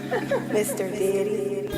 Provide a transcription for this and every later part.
Mr. Deity.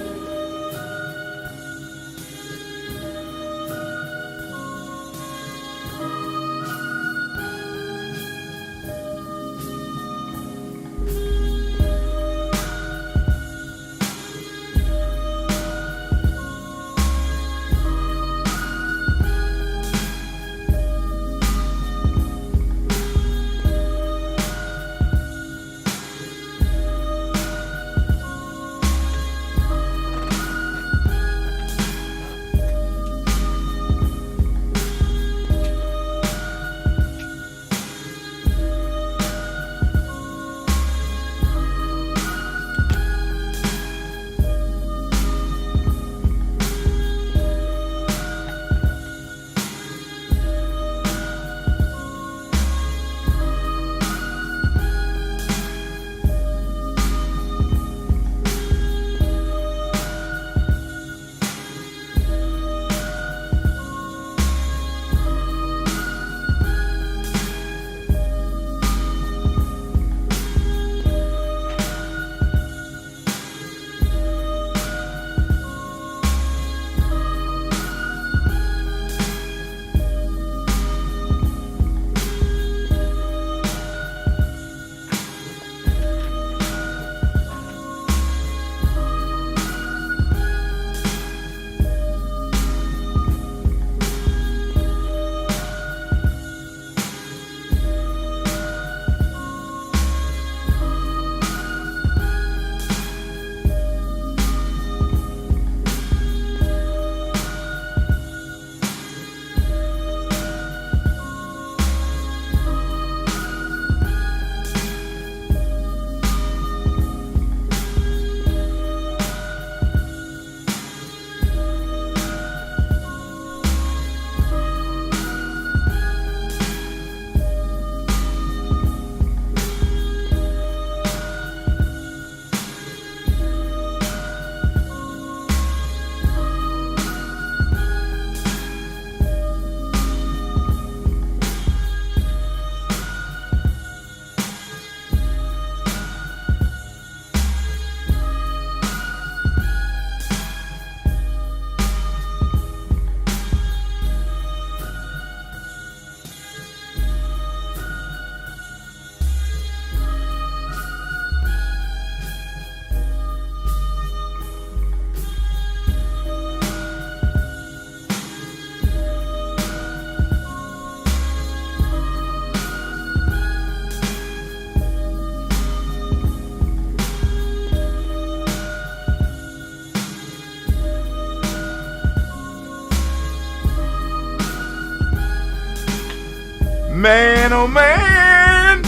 Man, oh man.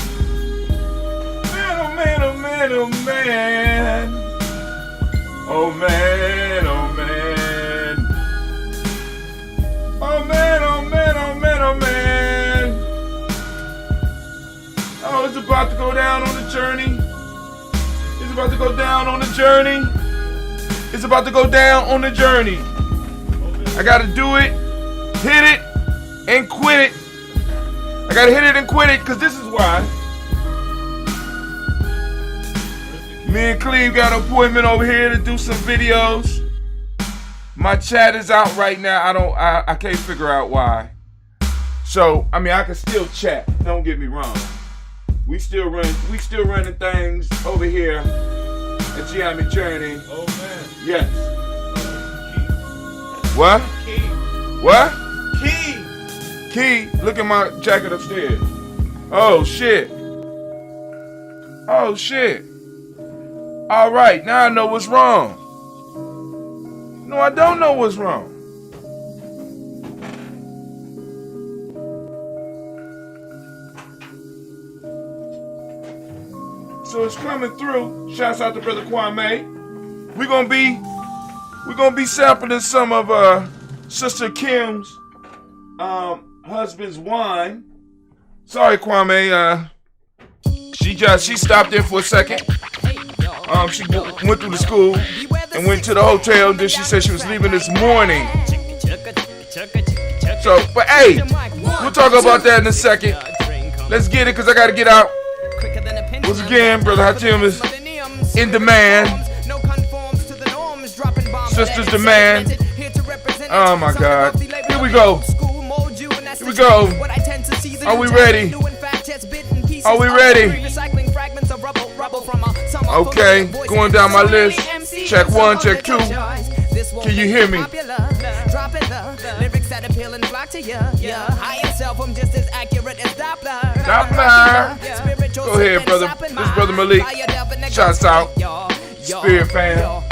Man, oh man, oh man, oh man. Oh man, oh man. Oh man, oh man, oh man, oh man. Oh, it's about to go down on the journey. It's about to go down on the journey. It's about to go down on the journey. I gotta do it, hit it, and quit it. I gotta hit it and quit it, because this is why. Me and Cleve got an appointment over here to do some videos. My chat is out right now. I can't figure out why. So, I mean, I can still chat. Don't get me wrong. We still running things over here at Gye-Nyame Journey. Oh man. Yes. What? Key. What? Key. Key, look at my jacket upstairs. Oh shit. Oh shit. All right, now I know what's wrong. No, I don't know what's wrong. So it's coming through. Shouts out to Brother Kwame. We're gonna be sampling some of Sister Kim's husband's wine. Sorry, Kwame. She stopped in for a second. She went through the school and went to the hotel. And then she said she was leaving this morning. So, but hey, we'll talk about that in a second. Let's get it, cause I gotta get out. Once again, Brother Hatim is in demand. Sisters demand. Oh my God. Here we go. Here we go. Are we ready? Are we ready? Okay, going down my list. Check 1, check 2. Can you hear me? Lyrics that appeal and flock to you. Higher self, I'm just as accurate as Doppler. Doppler. Go ahead, brother. This is Brother Malik. Shouts out. Spirit fam.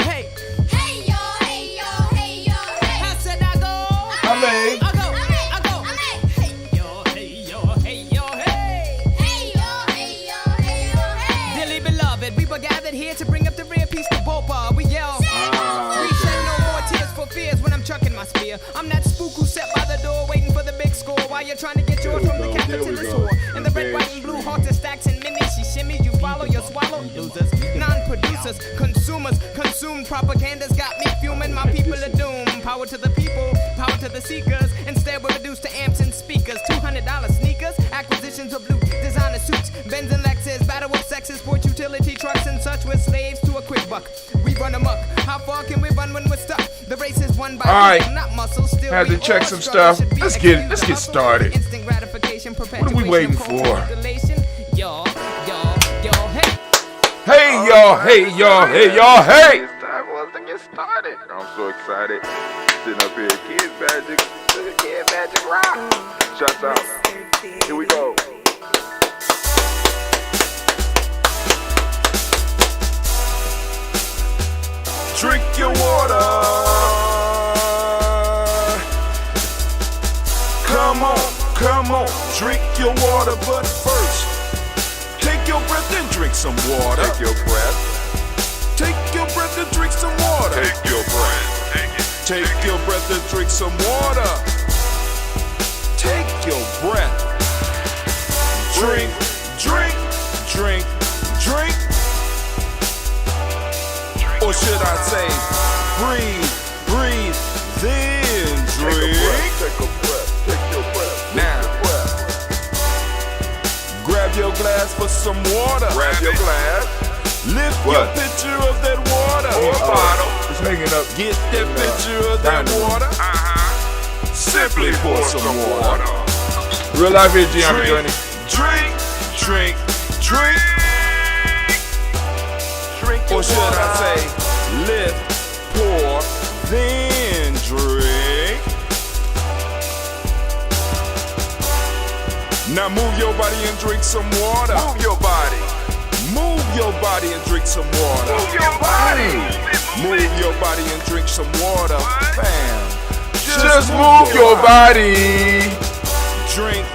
Hey yo, hey yo, hey yo, hey. How said I go? I mean. I go. Hey yo, hey yo, hey yo, hey. Hey yo, hey yo, hey yo, hey. Dearly beloved, we were gathered here to bring up the rear piece to Bopa. We yell. We shed no more tears for fears when I'm chucking my spear. I'm that spook who sat by the door waiting for the big score while you're trying to get yours from the captain to the store. And the red, white, and blue halter stacks and minis. She shimmies, you follow, you swallow. Losers, non-producers, consumers, consumed propaganda's got me fuming. My people are doomed. Power to the people, power to the seekers. Instead, we're reduced to amps and speakers. $200 sneakers, acquisitions of loot, designer suits, Benz and Lexus, battle of sexes, sport utility trucks and such. We're slaves to a quick buck. We run amok. How far can we run when we're stuck? The race is won by Alright, not muscle. Still had to check some stuff. Let's get started. Instant gratification, What are we waiting for? Yo, hey. Hey y'all, hey y'all, hey y'all, hey! It's time for us to get started. I'm so excited. Sitting up here, Kid Magic Rock. Shouts out. Here we go. Drink your water. Come on, drink your water, but first, take your breath and drink some water. Take your breath. Take your breath and drink some water. Take your breath. Take it. Take your breath and drink some water. Take your breath. Drink. Or should I say, breathe, then drink. Take a breath. Take your breath. Now, grab your glass for some water. Grab your glass. Lift your picture of that water. Or bottle. It's hanging up. Get that picture of that water. Simply pour some water. Real life here, Gye-Nyame journey. Drink. Or should I say, lift, pour, then drink. Now move your body and drink some water. Move your body. Move your body and drink some water. Move your body. Move your body and drink some water. Bam. Just move your body. Drink.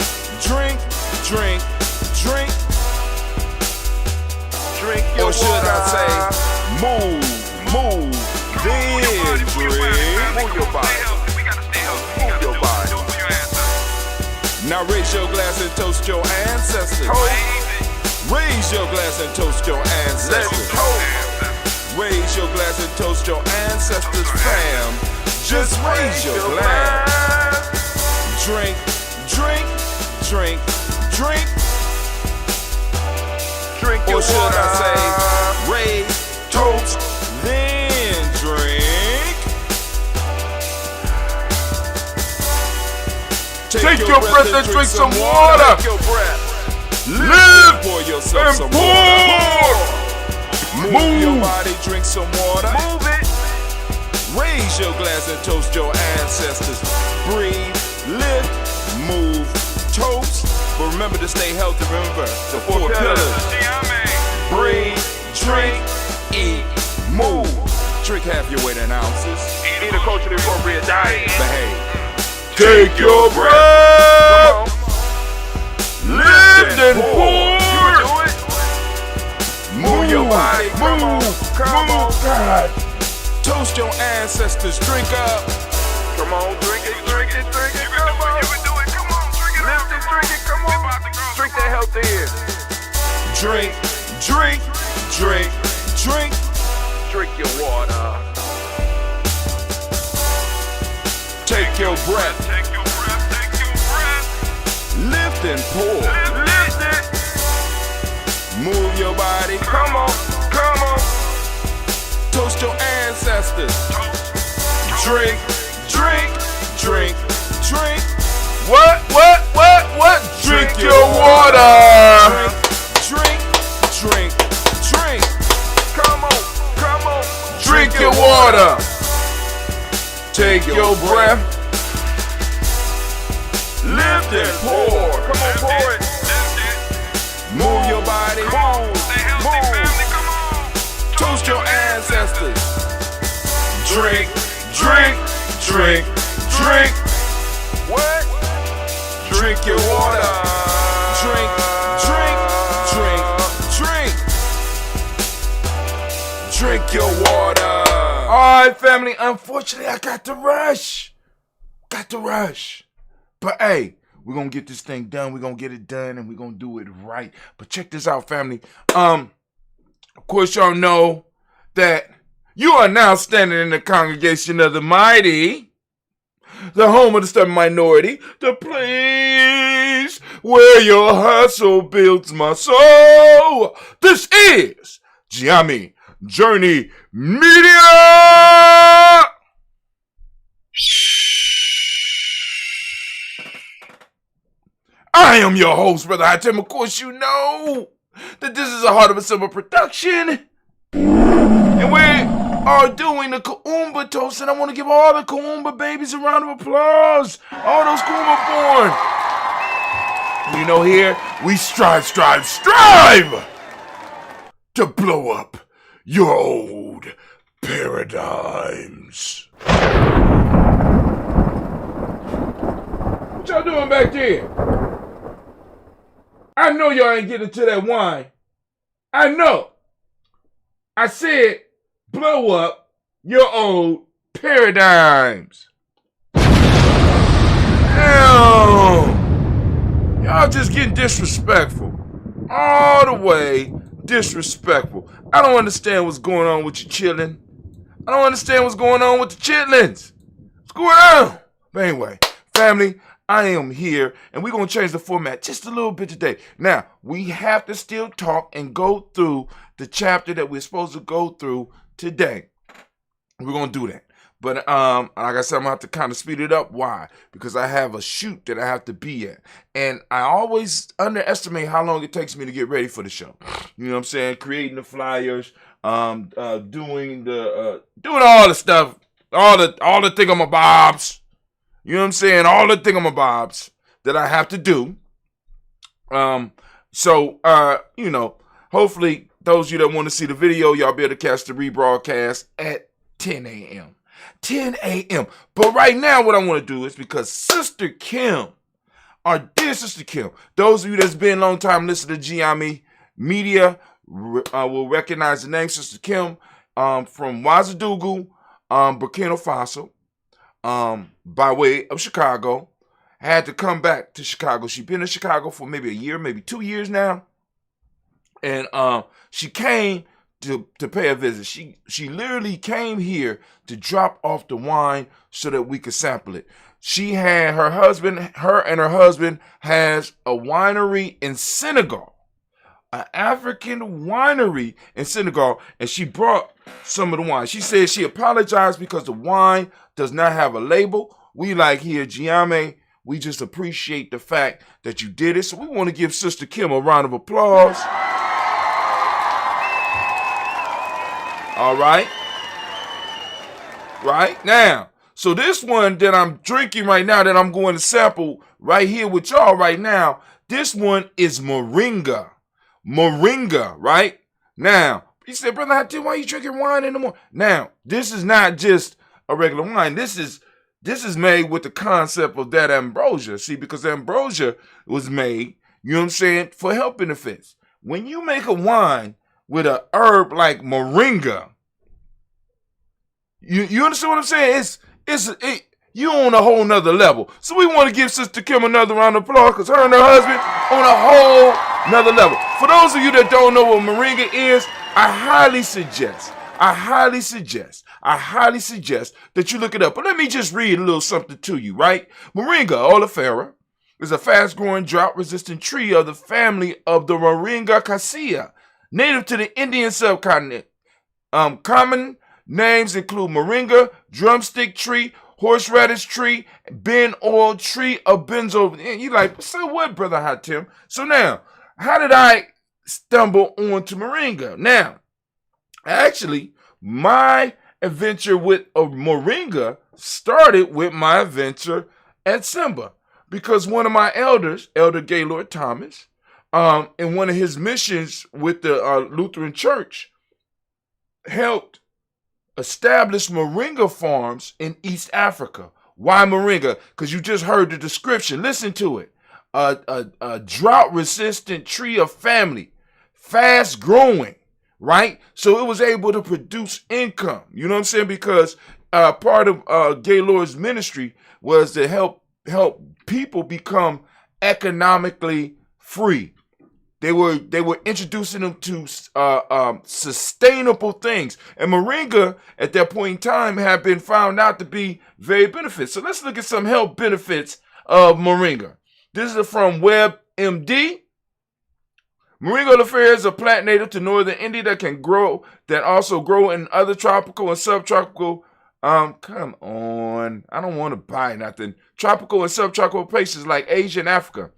Drink your Or should water. I say, move, then drink. Move your body. Move your body. Now raise your glass and toast your ancestors. Raise your glass and toast your Let's ancestors. go. Raise your glass and toast your ancestors, fam. Just raise your glass. Drink. Drink your Or should water. I say, raise, toast, then drink. Take your breath and drink some water. Take your breath. Live, pour yourself And some pour. water. Move your body, drink some water. Move it. Raise your glass and toast your ancestors. Breathe, lift, move, toast. But remember to stay healthy. Remember the four pillars. Breathe, drink, eat, move. Drink half your weight in ounces. Eat a culturally appropriate diet. Behave. Take your Come breath. on. Lift and You pour. can do it. Move your body. Come on. Come on. God. Toast your ancestors. Drink up. Come on. Drink it. Come on. You can do it. Come on. Drink it. Lift it. Drink it. Come on. Drink that health in. Drink. Drink your water. Take your breath. Lift and pour. Lift it. Move your body. Come on. Toast your ancestors. Drink, drink, drink, drink. What? Drink your water. Drink, drink, drink. Come on. Drink your water. Take your breath. Lift and pour. Come on, pour it. Move your body. Move. Toast your ancestors. Drink, drink, drink, drink. What? Drink your water. Drink, drink, drink, drink. Drink your water. All right, family. Unfortunately, I got to rush. But hey, we're going to get this thing done. We're going to get it done and we're going to do it right. But check this out, family. Of course, y'all know that you are now standing in the congregation of the mighty, the home of the stubborn minority, the place where your hustle builds my soul. This is Gye-Nyame Journey Media. I am your host, Brother Hatem. Of course, you know that this is a Heart of a Simba production. And we are doing the Kuumba toast, and I want to give all the Kuumba babies a round of applause. All those Kuumba born. You know, here we strive to blow up your old paradigms. What y'all doing back there? I know y'all ain't getting to that wine. I know. I said blow up your old paradigms. Damn. Y'all just getting disrespectful. All the way disrespectful. I don't understand what's going on with your chillin'. I don't understand what's going on with the chitlins. What's going on? But anyway, family, I am here, and we're going to change the format just a little bit today. Now, we have to still talk and go through the chapter that we're supposed to go through today. We're going to do that. But like I said, I'm going to have to kind of speed it up. Why? Because I have a shoot that I have to be at. And I always underestimate how long it takes me to get ready for the show. You know what I'm saying? Creating the flyers, doing all the stuff, all the thingamabobs. You know what I'm saying? All the thingamabobs that I have to do. You know, hopefully those of you that want to see the video, y'all be able to catch the rebroadcast at 10 a.m. 10 a.m. But right now what I want to do is because Sister Kim, our dear Sister Kim, those of you that's been a long time listening to Gye-Nyame Media will recognize the name Sister Kim from Ouagadougou, Burkina Faso. By way of Chicago, had to come back to Chicago. She's been in Chicago for maybe a year, maybe 2 years now. And she came to pay a visit. She literally came here to drop off the wine so that we could sample it. She had her and her husband has a winery in Senegal. An African winery in Senegal, and she brought some of the wine. She said she apologized because the wine does not have a label. We like here at Gye-Nyame, we just appreciate the fact that you did it. So we want to give Sister Kim a round of applause. All right. Right now. So this one that I'm drinking right now that I'm going to sample right here with y'all right now, this one is Moringa. Moringa, right? Now, he said, Brother Hatem, why are you drinking wine in the morning? Now, this is not just a regular wine. This is made with the concept of that ambrosia. See, because ambrosia was made, you know what I'm saying, for health benefits. When you make a wine with a herb like Moringa, you understand what I'm saying? You on a whole nother level. So we want to give Sister Kim another round of applause because her and her husband on a whole nother level. For those of you that don't know what Moringa is, I highly suggest that you look it up. But let me just read a little something to you, right? Moringa oleifera is a fast-growing, drought-resistant tree of the family of the Moringa cassia, native to the Indian subcontinent. Common Names include moringa, drumstick tree, horseradish tree, ben oil tree of benzo. And you like, so what, Brother Hot Tim? So now, how did I stumble onto moringa? Now, actually, my adventure with moringa started with my adventure at Simba, because one of my elders, Elder Gaylord Thomas, in one of his missions with the Lutheran Church, helped establish moringa farms in East Africa. Why moringa? Because you just heard the description. Listen to it. A drought-resistant tree of family, fast-growing, right? So it was able to produce income. You know what I'm saying? Because part of Gaylord's ministry was to help people become economically free. They were introducing them to sustainable things. And moringa at that point in time had been found out to be very beneficial. So let's look at some health benefits of moringa. This is from WebMD. Moringa oleifera is a plant native to northern India that also grow in other tropical and subtropical come on. I don't want to buy nothing. Tropical and subtropical places like Asia and Africa.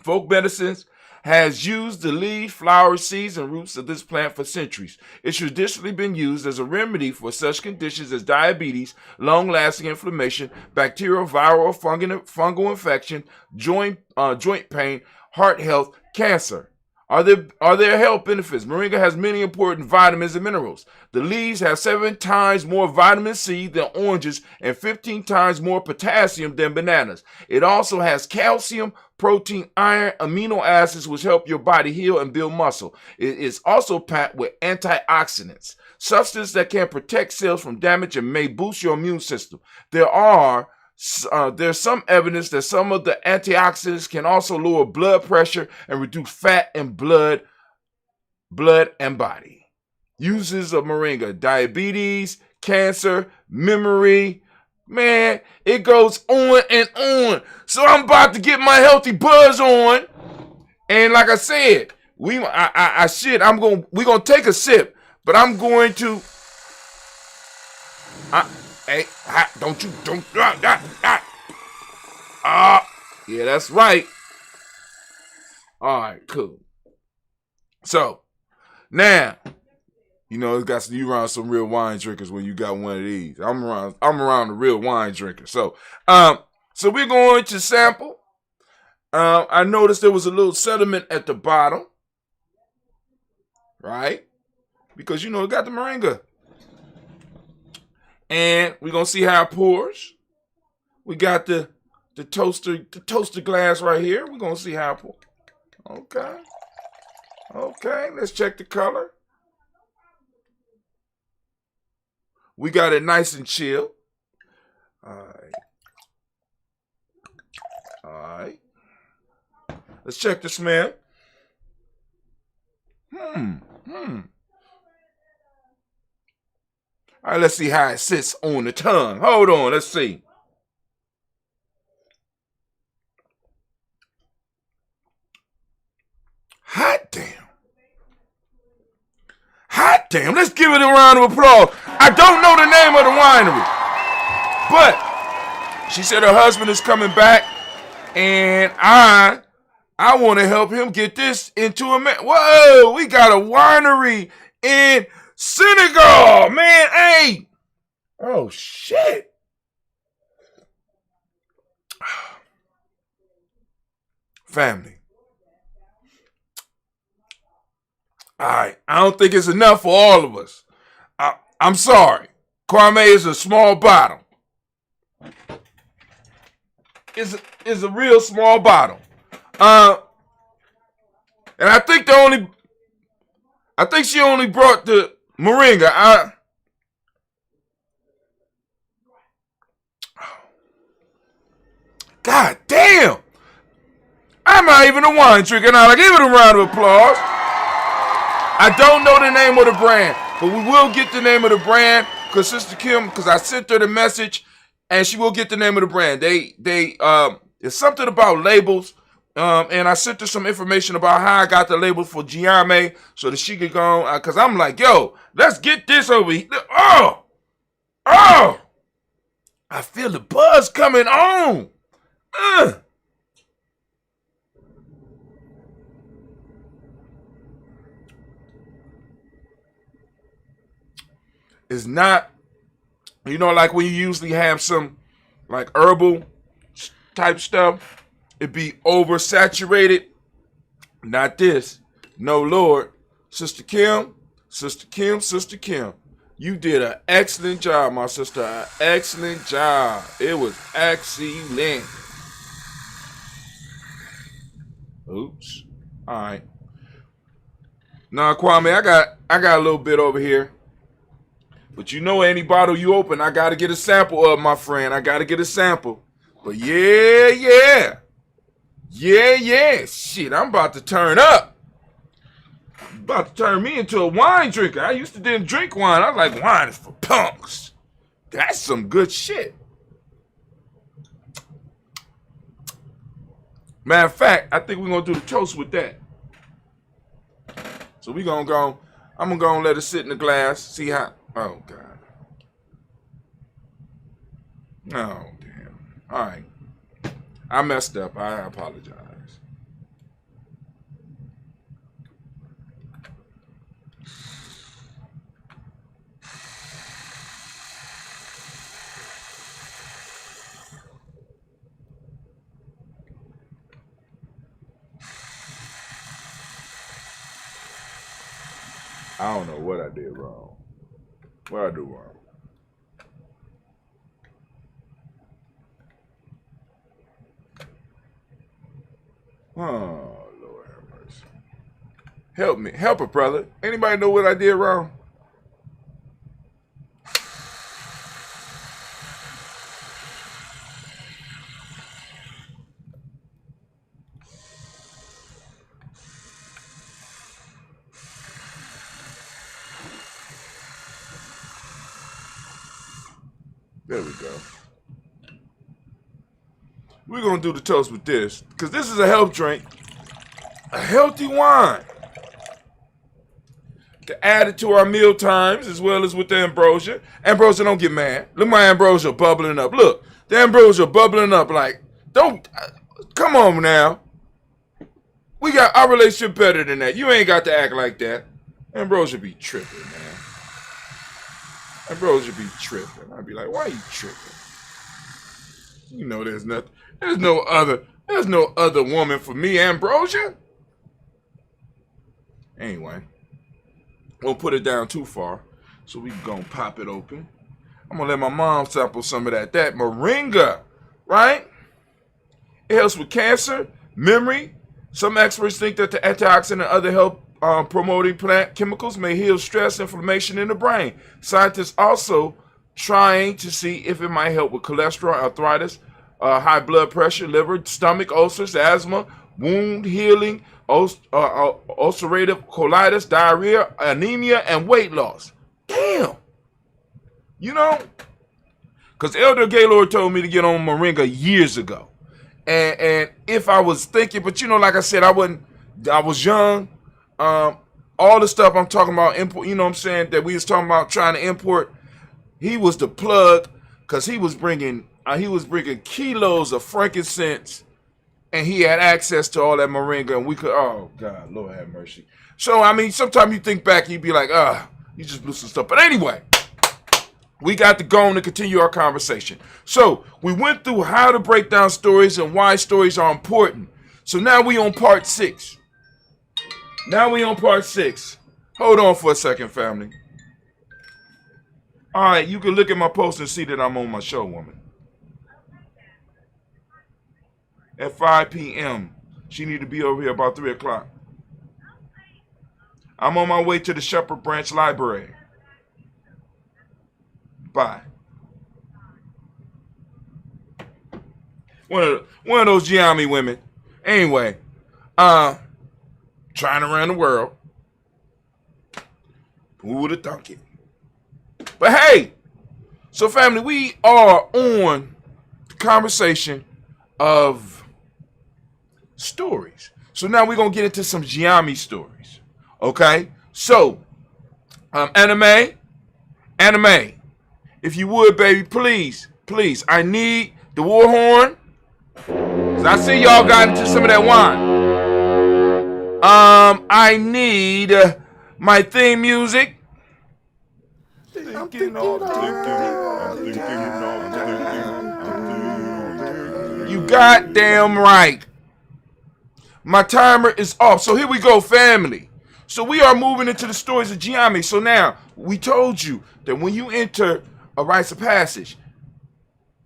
Folk medicines has used the leaves, flowers, seeds, and roots of this plant for centuries. It's traditionally been used as a remedy for such conditions as diabetes, long-lasting inflammation, bacterial, viral, or fungal infection, joint pain, heart health, cancer. Are there health benefits? Moringa has many important vitamins and minerals. The leaves have 7 times more vitamin C than oranges and 15 times more potassium than bananas. It also has calcium, protein, iron, amino acids, which help your body heal and build muscle. It is also packed with antioxidants, substances that can protect cells from damage and may boost your immune system. There's some evidence that some of the antioxidants can also lower blood pressure and reduce fat in blood and body. Uses of moringa: diabetes, cancer, memory. Man, it goes on and on. So I'm about to get my healthy buzz on. And like I said, we're gonna take a sip, but I'm going to hey, yeah, that's right. All right, cool. So now, you know, you around some real wine drinkers when you got one of these. I'm around the real wine drinkers. So we're going to sample. I noticed there was a little sediment at the bottom, right? Because you know it got the moringa. And we're gonna see how it pours. We got the toaster glass right here. We're gonna see how it pours. Okay, let's check the color. We got it nice and chill. All right. Let's check the smell. All right, let's see how it sits on the tongue. Hold on, let's see. Hot damn. Let's give it a round of applause. I don't know the name of the winery, but she said her husband is coming back, and I want to help him get this into a man. Whoa, we got a winery in Senegal, man. Hey. Oh, shit. Family. All right. I don't think it's enough for all of us. I'm sorry. Kwame is a small bottle. It's a real small bottle. And I think she only brought the moringa. God damn. I'm not even a wine drinker now. Give it a round of applause. I don't know the name of the brand, but we will get the name of the brand because Sister Kim, because I sent her the message, and she will get the name of the brand. It's something about labels, and I sent her some information about how I got the label for Gye-Nyame so that she could go, because I'm like, yo, let's get this over here. Oh! I feel the buzz coming on. It's not, like when you usually have some like herbal type stuff, it be oversaturated. Not this. No, Lord. Sister Kim, you did an excellent job, my sister. An excellent job. It was excellent. Oops. All right. Now, Kwame, I got a little bit over here. But any bottle you open, I got to get a sample of, my friend. I got to get a sample. But yeah. Shit, I'm about to turn up. About to turn me into a wine drinker. I used to didn't drink wine. I was like, wine is for punks. That's some good shit. Matter of fact, I think we're going to do the toast with that. So I'm going to go and let it sit in the glass. See how, oh, God. Oh, damn. All right. I messed up. I apologize. I don't know what I did wrong. What I do wrong? Oh, Lord have mercy. Help me. Help a brother. Anybody know what I did wrong? There we go. We're going to do the toast with this because this is a health drink. A healthy wine. To add it to our meal times as well as with the ambrosia. Ambrosia, don't get mad. Look, my ambrosia bubbling up. Look, the ambrosia bubbling up like, come on now. We got our relationship better than that. You ain't got to act like that. Ambrosia be tripping, man. Ambrosia be tripping. I'd be like, why are you tripping? There's nothing. There's no other woman for me, Ambrosia. Anyway, won't put it down too far, so we gonna pop it open. I'm gonna let my mom sample some of that Moringa, right? It helps with cancer, memory. Some experts think that the antioxidant and other health promoting plant chemicals may heal stress, inflammation in the brain. Scientists also trying to see if it might help with cholesterol, arthritis, high blood pressure, liver, stomach ulcers, asthma, wound healing, ulcerative colitis, diarrhea, anemia, and weight loss. Damn. Because Elder Gaylord told me to get on Moringa years ago. And if I was thinking, but like I said, I was young. All the stuff I'm talking about, import, that we was talking about trying to import, he was the plug because he was bringing kilos of frankincense and he had access to all that moringa and we could, oh God, Lord have mercy. So, sometimes you think back and you be like, you just blew some stuff. But anyway, we got to go on and continue our conversation. So, we went through how to break down stories and why stories are important. So now we on part 6. Hold on for a second, family. All right, you can look at my post and see that I'm on my show, woman. At 5 p.m. She need to be over here about 3 o'clock. I'm on my way to the Shepherd Branch Library. Bye. One of those Gye-Nyame women. Anyway, trying around the world. Who would have thunk it? But hey, so family, we are on the conversation of stories. So now we're going to get into some Gye-Nyame stories. Okay? So, anime Anime, if you would, baby, please, I need the war horn. I see y'all got into some of that wine. I need my theme music. You goddamn right. My timer is off. So here we go, family. So we are moving into the stories of Gye-Nyame. So now, we told you that when you enter a rites of passage,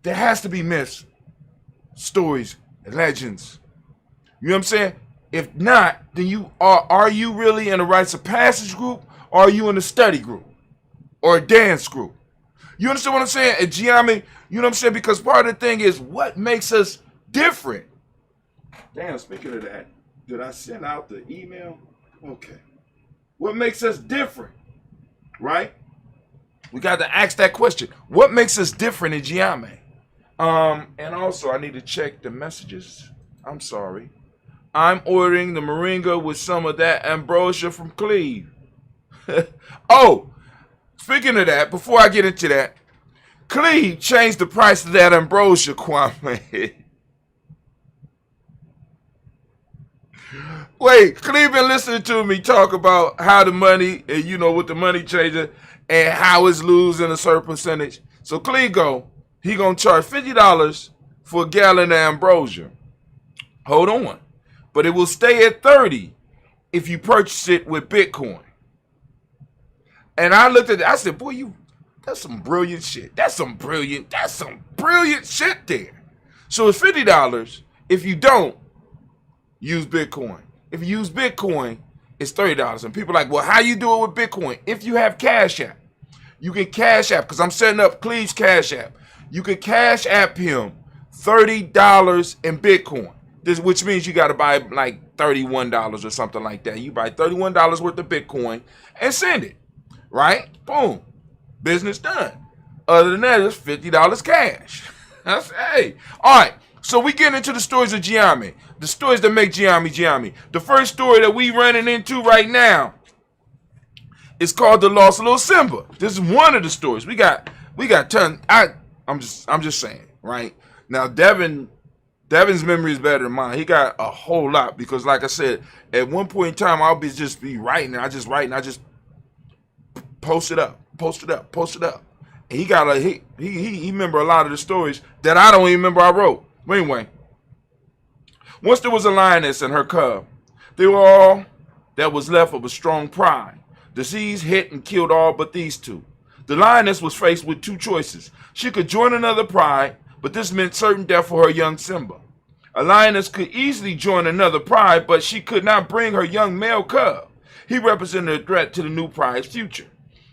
there has to be myths, stories, legends. You know what I'm saying? If not, then you are you really in a rites of passage group, or are you in a study group or a dance group? You understand what I'm saying? At Gye-Nyame, you know what I'm saying? Because part of the thing is what makes us different. Damn, speaking of that, did I send out the email? Okay. What makes us different? Right? We got to ask that question. What makes us different in Gye-Nyame? And also I need to check the messages. I'm sorry. I'm ordering the Moringa with some of that ambrosia from Cleve. Oh, speaking of that, before I get into that, Cleve changed the price of that ambrosia, Kwame. Wait, Cleve been listening to me talk about how the money, you know, with the money changer and how it's losing a certain percentage. So Cleve he gonna charge $50 for a gallon of ambrosia. Hold on. But it will stay at $30 if you purchase it with Bitcoin. And I looked at it, I said, boy, that's some brilliant shit. That's some brilliant shit there. So it's $50 if you don't use Bitcoin. If you use Bitcoin, it's $30. And people are like, well, how you do it with Bitcoin? If you have Cash App, you can Cash App, because I'm setting up Cleve's Cash App. You can Cash App him $30 in Bitcoin. Which means you got to buy like $31 or something like that. You buy $31 worth of Bitcoin and send it. Right? Boom. Business done. Other than that, it's $50 cash. That's, hey. All right. So we get into the stories of Gye-Nyame. The stories that make Gye-Nyame Gye-Nyame. The first story that we running into right now is called The Lost Little Simba. This is one of the stories. We got tons. I'm just saying, right? Now Devin's memory is better than mine. He got a whole lot because, like I said, at one point in time, I'll just be writing. I just post it up. And he got he remember a lot of the stories that I don't even remember I wrote. But anyway, once there was a lioness and her cub. They were all that was left of a strong pride. Disease hit and killed all but these two. The lioness was faced with two choices. She could join another pride, but this meant certain death for her young Simba. A lioness could easily join another pride, but she could not bring her young male cub. He represented a threat to the new pride's future.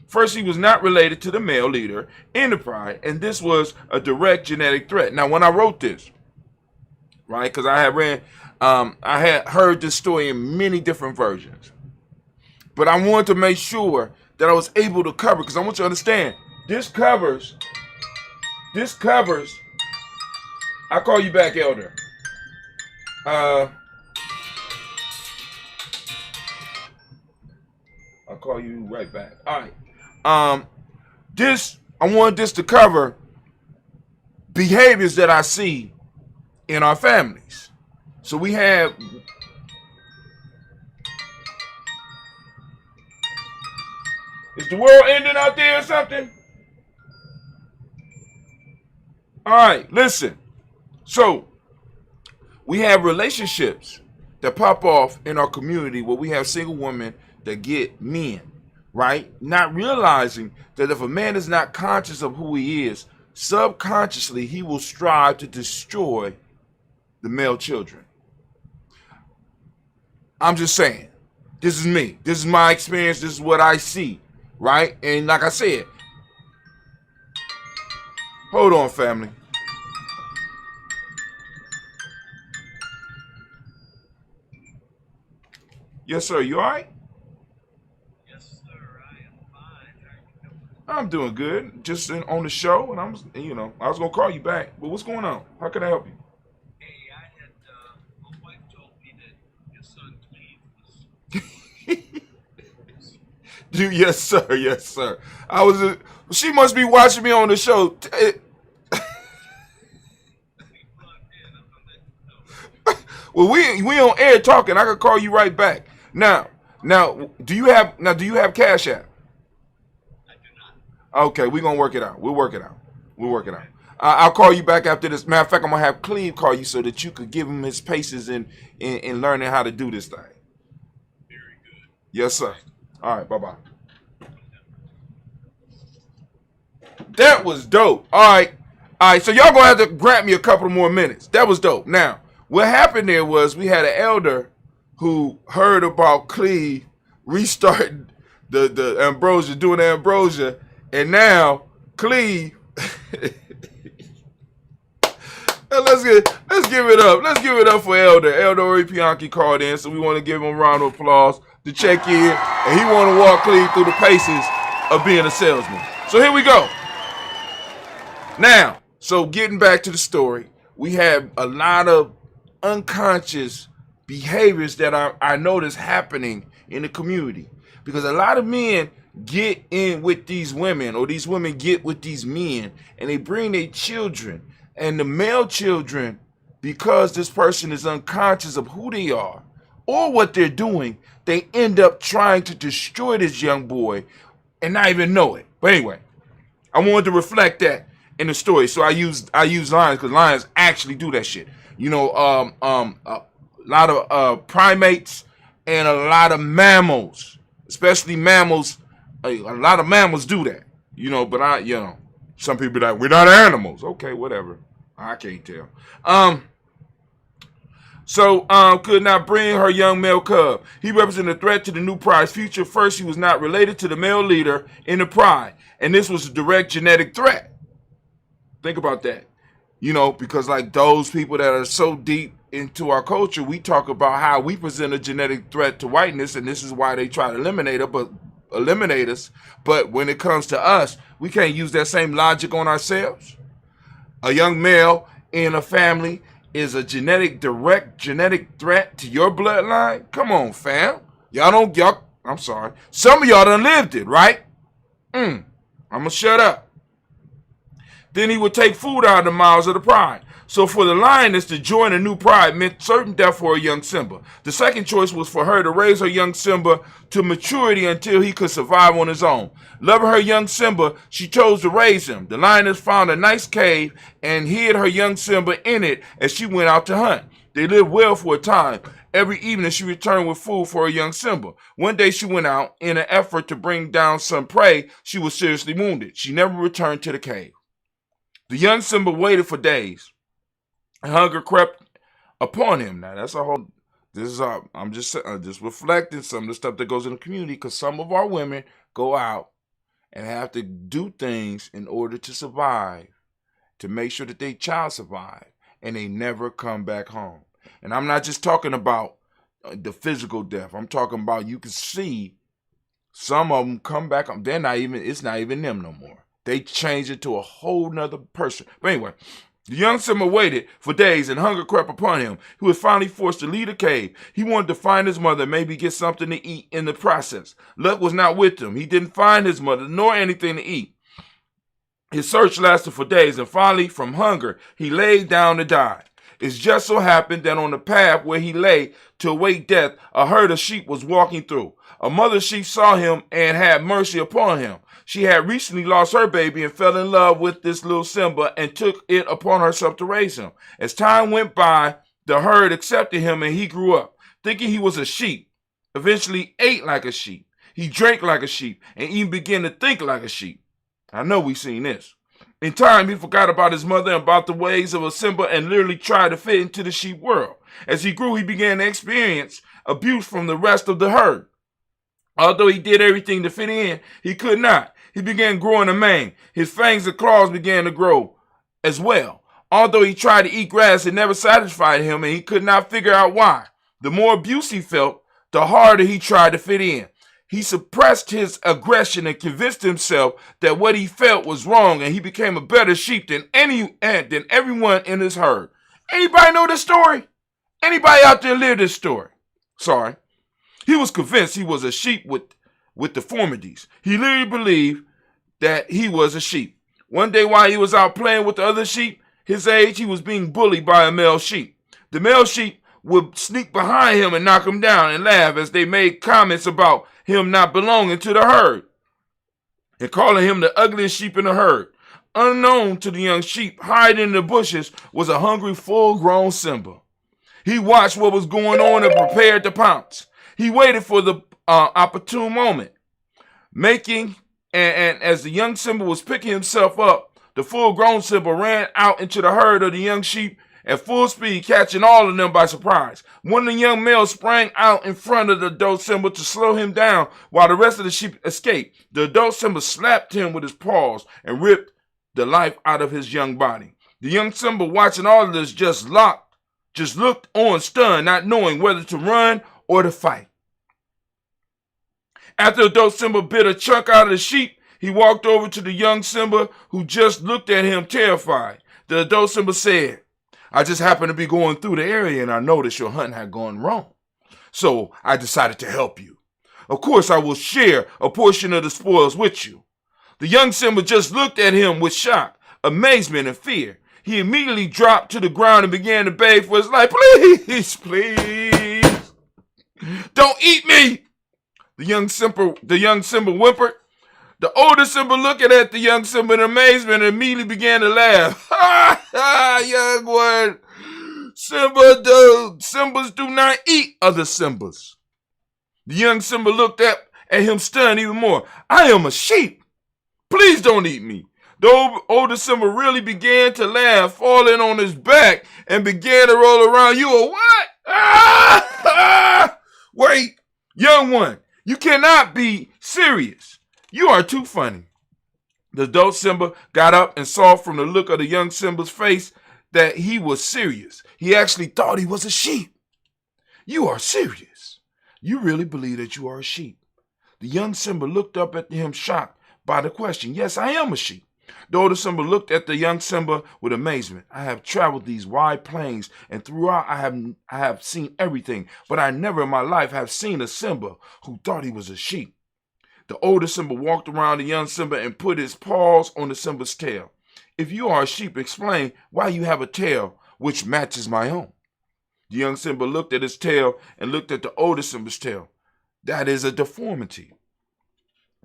First, he was not related to the male leader in the pride, and this was a direct genetic threat. Now, when I wrote this, right, because I had heard this story in many different versions, but I wanted to make sure that I was able to cover, because I want you to understand, this covers, I'll call you back, Elder. I'll call you right back. All right. I want this to cover behaviors that I see in our families. So we have is the world ending out there or something? All right, listen. So we have relationships that pop off in our community where we have single women that get men, right? Not realizing that if a man is not conscious of who he is, subconsciously he will strive to destroy the male children. I'm just saying, this is me. This is my experience. This is what I see, right? And like I said, hold on, family. Yes, sir. You all right? Yes, sir. I am fine. How are you doing? I'm doing good. Just on the show, and I was gonna call you back. But what's going on? How can I help you? Hey, my wife told me that your son Cleve was Yes, sir. Yes, sir. She must be watching me on the show. Well, we on air talking. I can call you right back. Now, do you have Cash App? I do not. Okay, we're gonna work it out. We'll work it out. I'll call you back after this. Matter of fact, I'm gonna have Cleve call you so that you could give him his paces in learning how to do this thing. Very good. Yes, sir. All right, bye-bye. That was dope. All right, so y'all gonna have to grant me a couple more minutes. That was dope. Now, what happened there was we had an elder who heard about Cleve restarting the ambrosia, doing the ambrosia, and now Cleve. Let's give it up. Let's give it up for Elder. Elder Ori Pianki called in, so we want to give him a round of applause to check in, and he want to walk Cleve through the paces of being a salesman. So here we go. Now, so getting back to the story, we have a lot of unconscious behaviors that I notice happening in the community, because a lot of men get in with these women, or these women get with these men, and they bring their children, and the male children, because this person is unconscious of who they are or what they're doing, they end up trying to destroy this young boy and not even know it. But anyway, I wanted to reflect that in the story, so I use lions, because lions actually do that shit. You know, a lot of primates and a lot of mammals, especially mammals. A lot of mammals do that, you know. But some people that we're not animals. Okay, whatever. I can't tell. Could not bring her young male cub. He represented a threat to the new pride's future. First, he was not related to the male leader in the pride, and this was a direct genetic threat. Think about that. You know, because like those people that are so deep into our culture, we talk about how we present a genetic threat to whiteness, and this is why they try to eliminate us. But when it comes to us, we can't use that same logic on ourselves. A young male in a family is a direct genetic threat to your bloodline. Come on, fam. I'm sorry. Some of y'all done lived it, right? I'm gonna shut up. Then he would take food out of the mouths of the pride. So for the lioness to join a new pride meant certain death for a young Simba. The second choice was for her to raise her young Simba to maturity until he could survive on his own. Loving her young Simba, she chose to raise him. The lioness found a nice cave and hid her young Simba in it as she went out to hunt. They lived well for a time. Every evening she returned with food for her young Simba. One day she went out. In an effort to bring down some prey, she was seriously wounded. She never returned to the cave. The young Simba waited for days. Hunger crept upon him. Now that's a whole. I'm just reflecting some of the stuff that goes in the community, because some of our women go out and have to do things in order to survive, to make sure that their child survive, and they never come back home. And I'm not just talking about the physical death. I'm talking about, you can see some of them come back. It's not even them no more. They change it to a whole nother person. But anyway, the young Simba waited for days, and hunger crept upon him. He was finally forced to leave the cave. He wanted to find his mother, maybe get something to eat in the process. Luck was not with him. He didn't find his mother, nor anything to eat. His search lasted for days, and finally, from hunger, he laid down to die. It just so happened that on the path where he lay to await death, a herd of sheep was walking through. A mother sheep saw him and had mercy upon him. She had recently lost her baby and fell in love with this little Simba and took it upon herself to raise him. As time went by, the herd accepted him and he grew up, thinking he was a sheep. Eventually ate like a sheep. He drank like a sheep and even began to think like a sheep. I know we've seen this. In time, he forgot about his mother and about the ways of a Simba and literally tried to fit into the sheep world. As he grew, he began to experience abuse from the rest of the herd. Although he did everything to fit in, he could not. He began growing a mane. His fangs and claws began to grow as well. Although he tried to eat grass, it never satisfied him, and he could not figure out why. The more abuse he felt, the harder he tried to fit in. He suppressed his aggression and convinced himself that what he felt was wrong, and he became a better sheep than everyone in his herd. Anybody know this story? Anybody out there live this story? Sorry. He was convinced he was a sheep with deformities. He literally believed that he was a sheep. One day while he was out playing with the other sheep, his age, he was being bullied by a male sheep. The male sheep would sneak behind him and knock him down and laugh as they made comments about him not belonging to the herd and calling him the ugliest sheep in the herd. Unknown to the young sheep, hiding in the bushes was a hungry, full-grown Simba. He watched what was going on and prepared to pounce. He waited for the opportune moment, and as the young Simba was picking himself up, the full-grown Simba ran out into the herd of the young sheep at full speed, catching all of them by surprise. One of the young males sprang out in front of the adult Simba to slow him down while the rest of the sheep escaped. The adult Simba slapped him with his paws and ripped the life out of his young body. The young Simba, watching all of this, just looked on stunned, not knowing whether to run or to fight. After adult Simba bit a chunk out of the sheep, he walked over to the young Simba, who just looked at him terrified. The adult Simba said, "I just happened to be going through the area and I noticed your hunting had gone wrong. So I decided to help you. Of course, I will share a portion of the spoils with you." The young Simba just looked at him with shock, amazement, and fear. He immediately dropped to the ground and began to beg for his life. "Please, please, don't eat me." The young Simba whimpered. The older Simba looking at the young Simba in amazement and immediately began to laugh. "Ha ha, young one. Simbas do not eat other Simbas." The young Simba looked at him stunned even more. "I am a sheep. Please don't eat me." The older Simba really began to laugh, falling on his back and began to roll around. "You a what? Ah! Wait, young one, you cannot be serious. You are too funny." The adult Simba got up and saw from the look of the young Simba's face that he was serious. He actually thought he was a sheep. "You are serious? You really believe that you are a sheep?" The young Simba looked up at him, shocked by the question. "Yes, I am a sheep." The older Simba looked at the young Simba with amazement. "I have traveled these wide plains, and throughout I have seen everything, but I never in my life have seen a Simba who thought he was a sheep." The older Simba walked around the young Simba and put his paws on the Simba's tail. "If you are a sheep, explain why you have a tail which matches my own." The young Simba looked at his tail and looked at the older Simba's tail. "That is a deformity."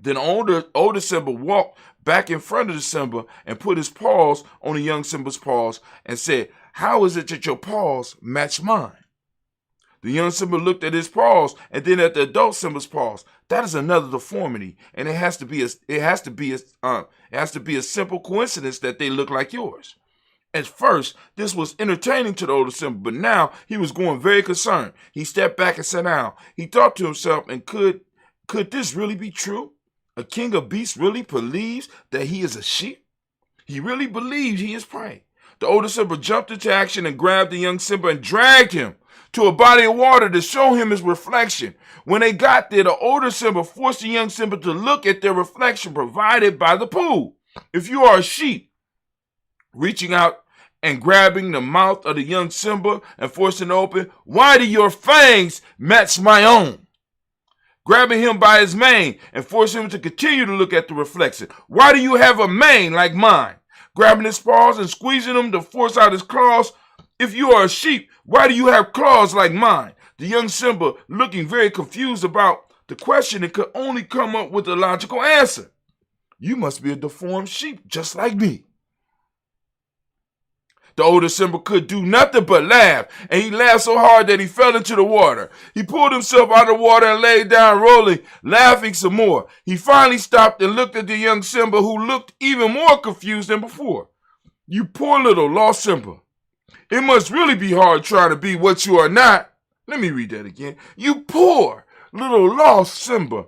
Then older Simba walked back in front of the Simba and put his paws on the young Simba's paws and said, "How is it that your paws match mine?" The young Simba looked at his paws and then at the adult Simba's paws. "That is another deformity, and it has to be a simple coincidence that they look like yours." At first, this was entertaining to the older Simba, but now he was growing very concerned. He stepped back and sat down. He thought to himself, and could this really be true? A king of beasts really believes that he is a sheep? He really believes he is prey. The older Simba jumped into action and grabbed the young Simba and dragged him to a body of water to show him his reflection. When they got there, the older Simba forced the young Simba to look at their reflection provided by the pool. If you are a sheep, reaching out and grabbing the mouth of the young Simba and forcing it open, "Why do your fangs match my own?" Grabbing him by his mane and forcing him to continue to look at the reflection. "Why do you have a mane like mine?" Grabbing his paws and squeezing him to force out his claws. "If you are a sheep, why do you have claws like mine?" The young Simba, looking very confused about the question, and could only come up with a logical answer. "You must be a deformed sheep, just like me." The older Simba could do nothing but laugh, and he laughed so hard that he fell into the water. He pulled himself out of the water and lay down rolling, laughing some more. He finally stopped and looked at the young Simba, who looked even more confused than before. "You poor little lost Simba. It must really be hard trying to be what you are not." Let me read that again. "You poor little lost Simba.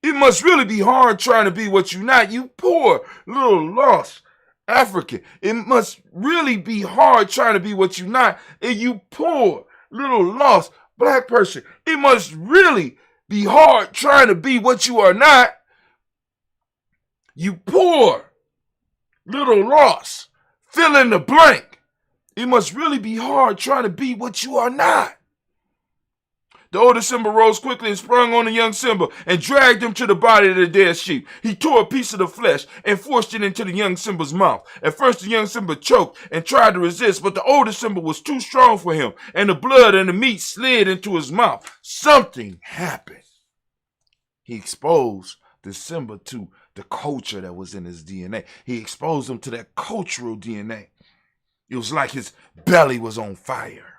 It must really be hard trying to be what you're not. You poor little lost African. It must really be hard trying to be what you're not. And you poor little lost black person. It must really be hard trying to be what you are not. You poor little lost. Fill in the blank. It must really be hard trying to be what you are not." The older Simba rose quickly and sprung on the young Simba and dragged him to the body of the dead sheep. He tore a piece of the flesh and forced it into the young Simba's mouth. At first, the young Simba choked and tried to resist, but the older Simba was too strong for him, and the blood and the meat slid into his mouth. Something happened. He exposed the Simba to the culture that was in his DNA. He exposed him to that cultural DNA. It was like his belly was on fire.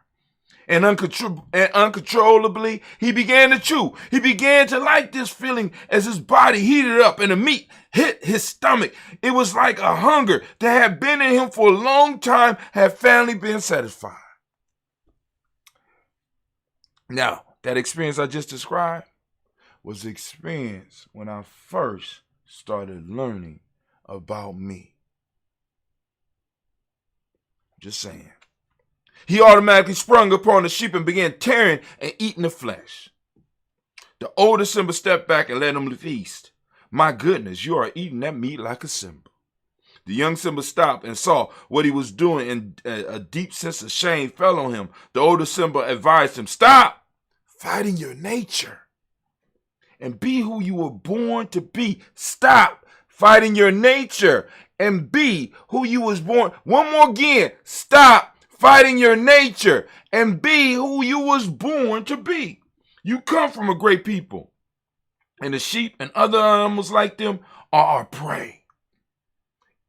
And uncontrollably, he began to chew. He began to like this feeling as his body heated up and the meat hit his stomach. It was like a hunger that had been in him for a long time had finally been satisfied. Now, that experience I just described was the experience when I first started learning about me. Just saying. He automatically sprung upon the sheep and began tearing and eating the flesh. The older Simba stepped back and let him feast. My goodness, you are eating that meat like a Simba. The young Simba stopped and saw what he was doing, and a deep sense of shame fell on him. The older Simba advised him, stop fighting your nature and be who you were born to be. Stop fighting your nature and be who you was born. One more again. Stop fighting your nature and be who you was born to be. You come from a great people, and the sheep and other animals like them are our prey.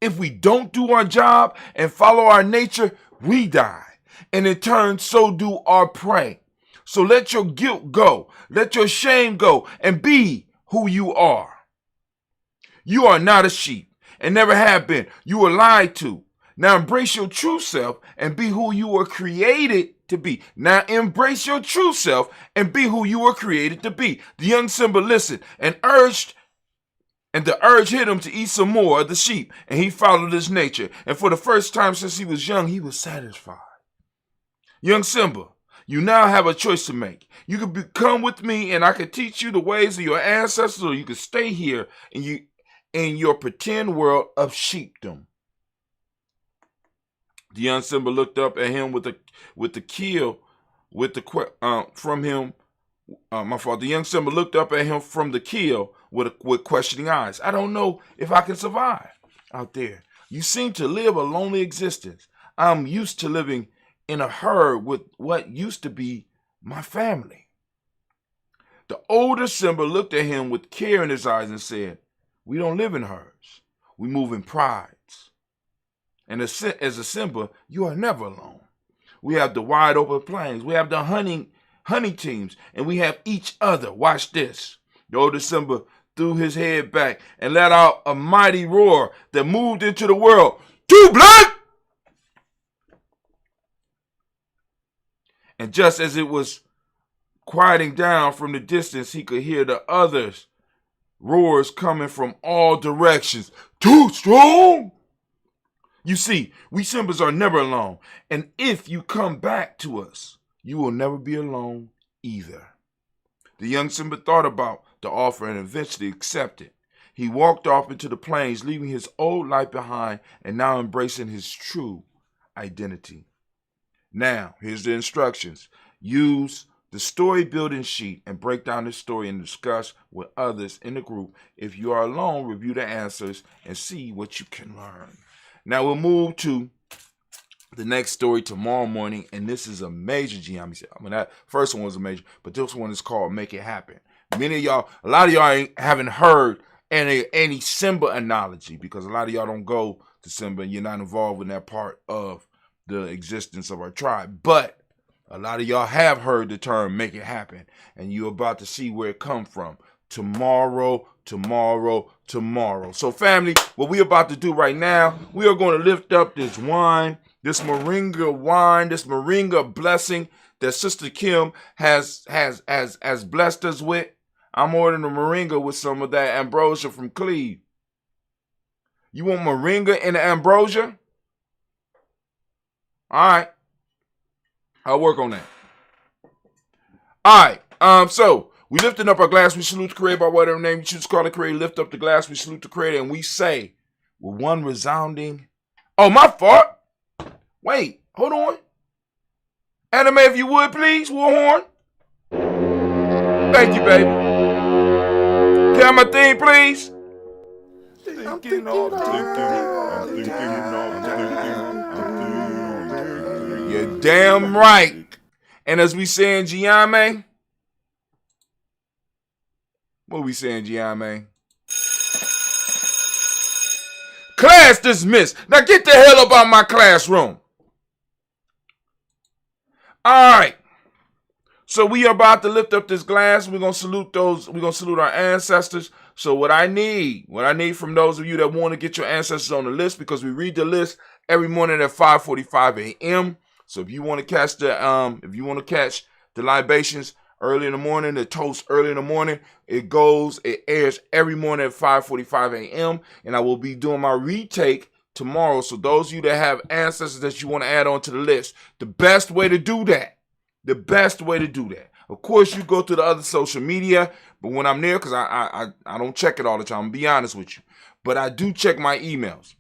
If we don't do our job and follow our nature, we die. And in turn, so do our prey. So let your guilt go. Let your shame go and be who you are. You are not a sheep and never have been. You were lied to. Now embrace your true self and be who you were created to be. Now embrace your true self and be who you were created to be. The young Simba listened and the urge hit him to eat some more of the sheep, and he followed his nature. And for the first time since he was young, he was satisfied. Young Simba, you now have a choice to make. You could come with me and I could teach you the ways of your ancestors, or you could stay here in your pretend world of sheepdom. The young Simba looked up at him The young Simba looked up at him from the kill with questioning eyes. I don't know if I can survive out there. You seem to live a lonely existence. I'm used to living in a herd with what used to be my family. The older Simba looked at him with care in his eyes and said, we don't live in herds. We move in prides. And as a Simba, you are never alone. We have the wide open plains. We have the hunting teams, and we have each other. Watch this. The older Simba threw his head back and let out a mighty roar that moved into the world. Too black! And just as it was quieting down from the distance, he could hear the others' roars coming from all directions. Too strong! You see, we Simbas are never alone. And if you come back to us, you will never be alone either. The young Simba thought about the offer and eventually accepted. He walked off into the plains, leaving his old life behind and now embracing his true identity. Now, here's the instructions. Use the story building sheet and break down the story and discuss with others in the group. If you are alone, review the answers and see what you can learn. Now we'll move to the next story tomorrow morning, and this is a major Gye-Nyame. I mean, that first one was a major, but this one is called Make It Happen. A lot of y'all haven't heard any Simba analogy because a lot of y'all don't go to Simba and you're not involved in that part of the existence of our tribe. But a lot of y'all have heard the term Make It Happen, and you're about to see where it come from. Tomorrow. So family, what we're about to do right now, we are going to lift up this wine, this Moringa wine, this Moringa blessing that Sister Kim has blessed us with. I'm ordering a Moringa with some of that ambrosia from Cleve. You want Moringa and the ambrosia? All right. I'll work on that. All right. So we lifting up our glass. We salute the Creator by whatever name you choose to call the Creator. Lift up the glass. We salute the Creator, and we say with one resounding. Oh, my fault. Wait, hold on. Anime, if you would, please. Warhorn. Thank you, baby. Can I have my theme, please? You're damn right. And as we say in Gye-Nyame, what we saying, Gye-Nyame? Class dismissed. Now get the hell up out of my classroom. All right. So we are about to lift up this glass. We're going to salute those. We're going to salute our ancestors. So what I need from those of you that want to get your ancestors on the list, because we read the list every morning at 5:45 a.m. So if you want to catch the libations early in the morning, the toast early in the morning, it airs every morning at 5:45 a.m. And I will be doing my retake tomorrow. So those of you that have ancestors that you want to add on to the list, the best way to do that, of course, you go to the other social media, but when I'm there, because I don't check it all the time, I'm gonna be honest with you, but I do check my emails.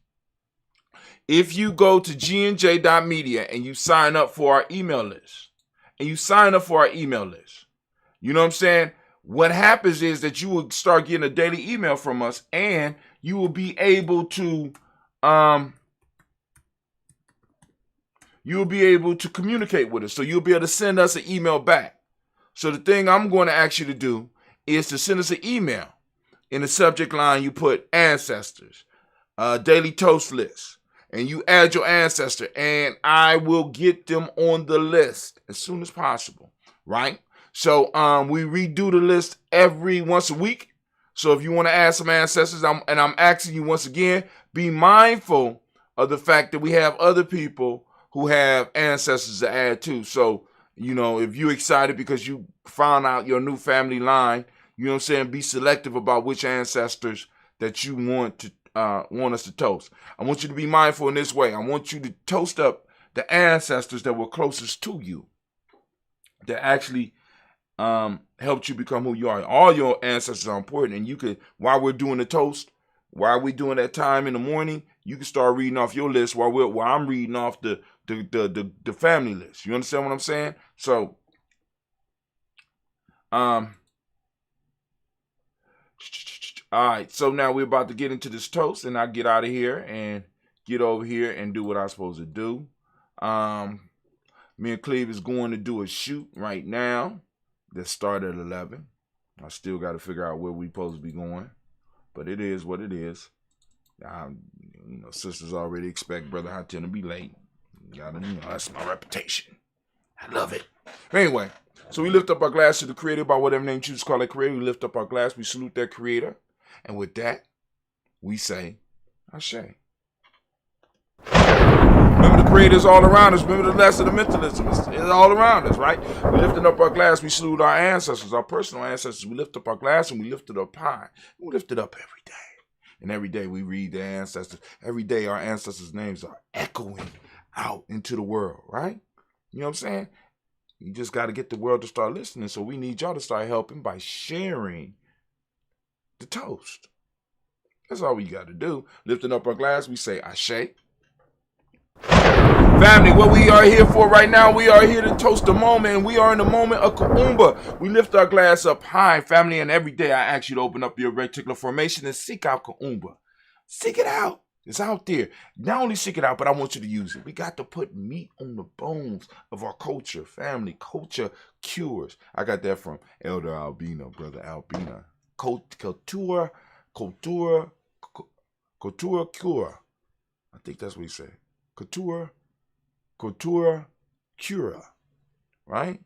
If you go to gnj.media and you sign up for our email list, you know what I'm saying? What happens is that you will start getting a daily email from us, and you will be able to communicate with us. So you'll be able to send us an email back. So the thing I'm going to ask you to do is to send us an email. In the subject line, you put ancestors, daily toast list, and you add your ancestor, and I will get them on the list as soon as possible, right? So we redo the list once a week. So if you want to add some ancestors, I'm asking you once again, be mindful of the fact that we have other people who have ancestors to add to. So, you know, if you're excited because you found out your new family line, you know what I'm saying, be selective about which ancestors that you want us to toast. I want you to be mindful in this way. I want you to toast up the ancestors that were closest to you, that actually helped you become who you are. All your ancestors are important, and you could, while we're doing the toast, while we're doing that time in the morning, you can start reading off your list while I'm reading off the family list. You understand what I'm saying? So, all right. So now we're about to get into this toast, and I get out of here and get over here and do what I'm supposed to do. Me and Cleve is going to do a shoot right now that started at 11. I still got to figure out where we supposed to be going, but it is what it is. Sisters already expect Brother Hatem to be late. That's my reputation. I love it. Anyway, so we lift up our glass to the Creator by whatever name you choose to call that Creator. We lift up our glass. We salute that Creator. And with that, we say, Ashe. Remember, the Creator is all around us. Remember, the lesson of mentalism is all around us, right? We lifting up our glass. We salute our ancestors, our personal ancestors. We lift up our glass and we lift it up high. We lift it up every day. And every day we read the ancestors. Every day our ancestors' names are echoing out into the world, right? You know what I'm saying? You just got to get the world to start listening. So we need y'all to start helping by sharing the toast. That's all we got to do. Lifting up our glass, we say Ashe. Family, what we are here for right now, we are here to toast the moment, and we are in the moment of Kuumba. We lift our glass up high, family, and every day I ask you to open up your reticular formation and seek out Kuumba. Seek it out. It's out there. Not only seek it out, but I want you to use it. We got to put meat on the bones of our culture, family. Culture cures. I got that from Elder Albino, Brother Albina. Cultura cure. I think that's what he said. Cultura cura. Right?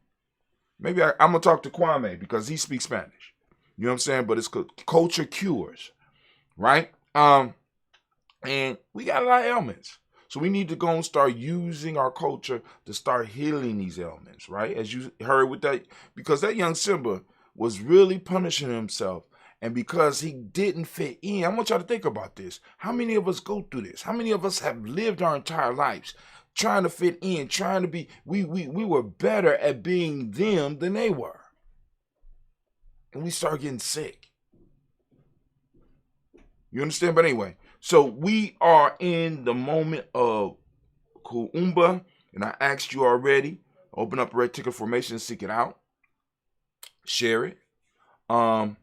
Maybe I'm going to talk to Kwame because he speaks Spanish. You know what I'm saying? But it's culture cures. Right? And we got a lot of ailments. So we need to go and start using our culture to start healing these ailments, right? As you heard with that, because that young Simba was really punishing himself. And because he didn't fit in, I want y'all to think about this. How many of us go through this? How many of us have lived our entire lives trying to fit in, trying to be, we were better at being them than they were. And we start getting sick. You understand? But anyway, so we are in the moment of Kuumba, and I asked you already, open up a reticular formation and seek it out. Share it. For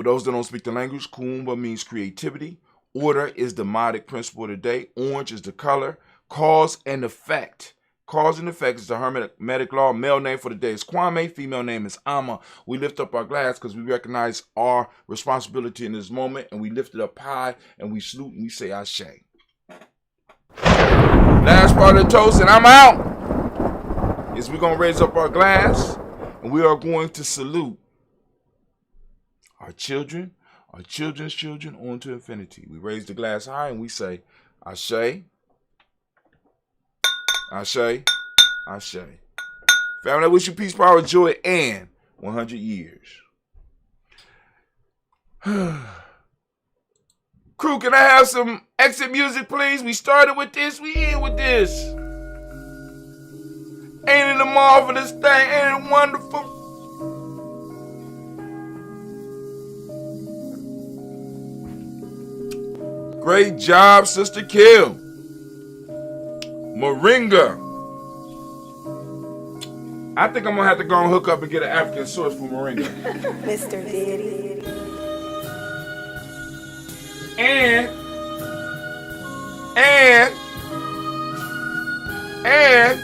those that don't speak the language, Kuumba means creativity. Order is the modic principle of the day. Orange is the color. Cause and effect. Cause and effect is the hermetic law. Male name for the day is Kwame. Female name is Ama. We lift up our glass because we recognize our responsibility in this moment, and we lift it up high, and we salute, and we say Ashe. Last part of the toast, and I'm out, is we're going to raise up our glass, and we are going to salute our children, our children's children, on to infinity. We raise the glass high, and we say Ashe. Ashe, Ashe. Family, I wish you peace, power, joy, and 100 years. Crew, can I have some exit music, please? We started with this, we end with this. Ain't it a marvelous thing? Ain't it wonderful? Great job, Sister Kim. Moringa. I think I'm going to have to go and hook up and get an African source for Moringa. Mr. Daddy. And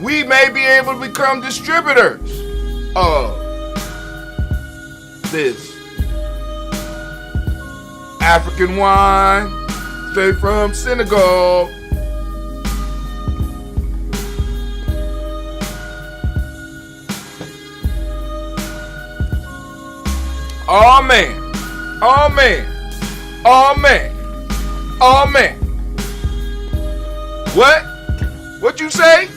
we may be able to become distributors of this African wine straight from Senegal. Amen. Amen. Amen. Amen. What? What you say?